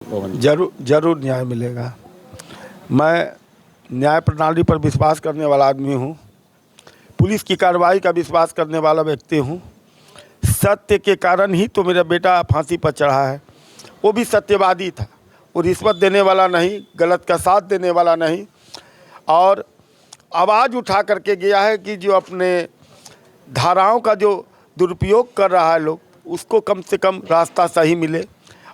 जरूर जरूर न्याय मिलेगा। मैं न्याय प्रणाली पर विश्वास करने वाला आदमी हूँ। पुलिस की कार्रवाई का विश्वास करने वाला व्यक्ति हूँ। सत्य के कारण ही तो मेरा बेटा फांसी पर चढ़ा है। वो भी सत्यवादी था, वो रिश्वत देने वाला नहीं, गलत का साथ देने वाला नहीं, और आवाज़ उठा करके गया है कि जो अपने धाराओं का जो दुरुपयोग कर रहा है लोग, उसको कम से कम रास्ता सही मिले।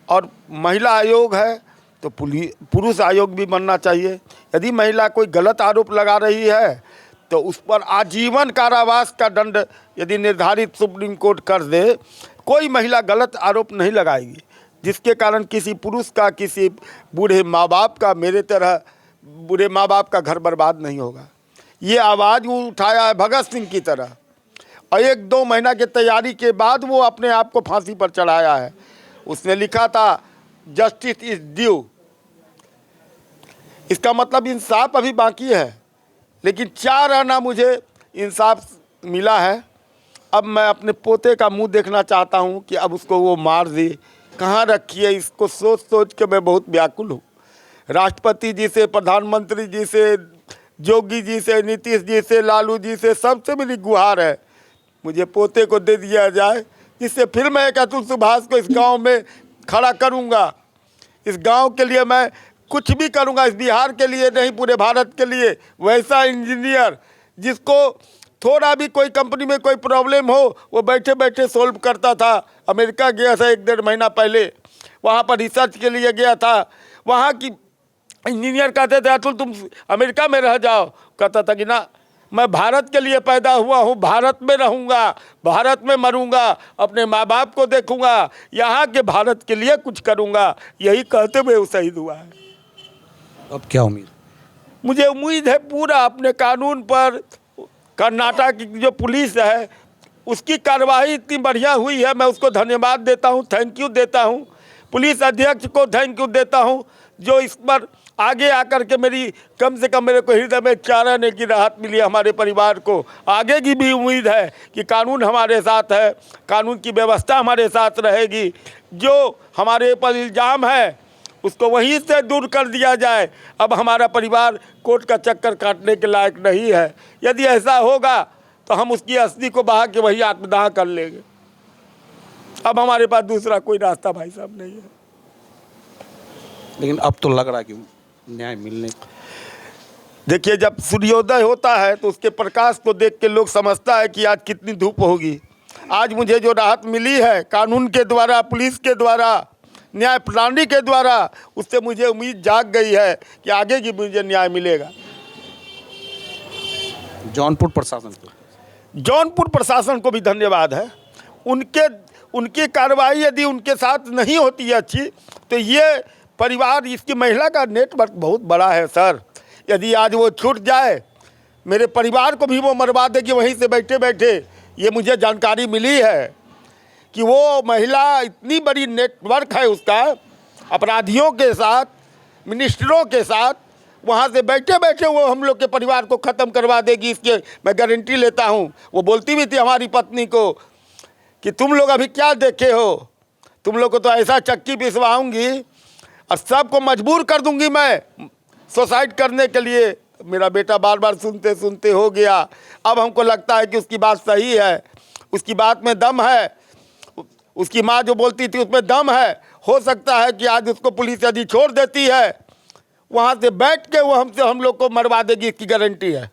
और महिला आयोग है तो पुरुष आयोग भी बनना चाहिए। यदि महिला कोई गलत आरोप लगा रही है तो उस पर आजीवन कारावास का दंड यदि निर्धारित सुप्रीम कोर्ट कर दे, कोई महिला गलत आरोप नहीं लगाएगी, जिसके कारण किसी पुरुष का, किसी बूढ़े माँ बाप का, मेरे तरह बूढ़े माँ बाप का घर बर्बाद नहीं होगा। ये आवाज़ वो उठाया है भगत सिंह की तरह, और 1-2 महीना की तैयारी के बाद वो अपने आप को फांसी पर चढ़ाया है। उसने लिखा था जस्टिस इज ड्यू। इसका मतलब इंसाफ अभी बाकी है, लेकिन 4 आना मुझे इंसाफ मिला है। अब मैं अपने पोते का मुंह देखना चाहता हूं कि अब उसको वो मार दे, कहाँ रखी है, इसको सोच सोच के मैं बहुत व्याकुल हूँ। राष्ट्रपति जी से, प्रधानमंत्री जी से, जोगी जी से, नीतीश जी से, लालू जी से, सबसे मेरी गुहार है, मुझे पोते को दे दिया जाए, जिससे फिर मैं एक अतुल सुभाष को इस गांव में खड़ा करूंगा। इस गांव के लिए मैं कुछ भी करूंगा, इस बिहार के लिए नहीं, पूरे भारत के लिए। वैसा इंजीनियर जिसको थोड़ा भी कोई कंपनी में कोई प्रॉब्लम हो, वो बैठे बैठे सोल्व करता था। अमेरिका गया था 1-1.5 महीना पहले, वहाँ पर रिसर्च के लिए गया था। वहाँ की इंजीनियर कहते थे अतुल तुम अमेरिका में रह जाओ, कहता था कि ना, मैं भारत के लिए पैदा हुआ हूँ, भारत में रहूँगा, भारत में मरूँगा, अपने माँ बाप को देखूँगा, यहाँ के भारत के लिए कुछ करूँगा, यही कहते हुए वो शहीद हुआ है। अब क्या उम्मीद? मुझे उम्मीद है पूरा अपने कानून पर। कर्नाटक की जो पुलिस है उसकी कार्रवाई इतनी बढ़िया हुई है, मैं उसको धन्यवाद देता हूँ, थैंक यू देता हूँ। पुलिस अध्यक्ष को थैंक यू देता हूँ जो इस पर आगे आकर के मेरी, कम से कम मेरे को हृदय में 4 आने की राहत मिली। हमारे परिवार को आगे की भी उम्मीद है कि कानून हमारे साथ है, कानून की व्यवस्था हमारे साथ रहेगी। जो हमारे पर इल्ज़ाम है उसको वहीं से दूर कर दिया जाए। अब हमारा परिवार कोर्ट का चक्कर काटने के लायक नहीं है। यदि ऐसा होगा तो हम उसकी अस्थि को बहा के वही आत्मदाह कर लेंगे। अब हमारे पास दूसरा कोई रास्ता भाई साहब नहीं है। लेकिन अब तो लग रहा है कि न्याय मिलने, देखिए, जब सूर्योदय होता है तो उसके प्रकाश को देख के लोग समझता है कि आज कितनी धूप होगी। आज मुझे जो राहत मिली है कानून के द्वारा, पुलिस के द्वारा, न्याय प्रणाली के द्वारा, उससे मुझे उम्मीद जाग गई है कि आगे की मुझे न्याय मिलेगा। जौनपुर प्रशासन को भी धन्यवाद है। उनकी कार्रवाई यदि उनके साथ नहीं होती है अच्छी, तो ये परिवार, इसकी महिला का नेटवर्क बहुत बड़ा है सर। यदि आज वो छूट जाए, मेरे परिवार को भी वो मरवा देगी वहीं से बैठे बैठे। ये मुझे जानकारी मिली है कि वो महिला, इतनी बड़ी नेटवर्क है उसका अपराधियों के साथ, मिनिस्टरों के साथ, वहाँ से बैठे बैठे वो हम लोग के परिवार को ख़त्म करवा देगी, इसके मैं गारंटी लेता हूँ। वो बोलती भी थी हमारी पत्नी को कि तुम लोग अभी क्या देखे हो, तुम लोग को तो ऐसा चक्की पिसवाऊँगी और सबको मजबूर कर दूंगी मैं सुसाइड करने के लिए। मेरा बेटा बार बार सुनते सुनते हो गया। अब हमको लगता है कि उसकी बात सही है, उसकी बात में दम है, उसकी माँ जो बोलती थी उसमें दम है। हो सकता है कि आज उसको पुलिस यदि छोड़ देती है, वहाँ से बैठ के वो हम लोग को मरवा देगी, इसकी गारंटी है।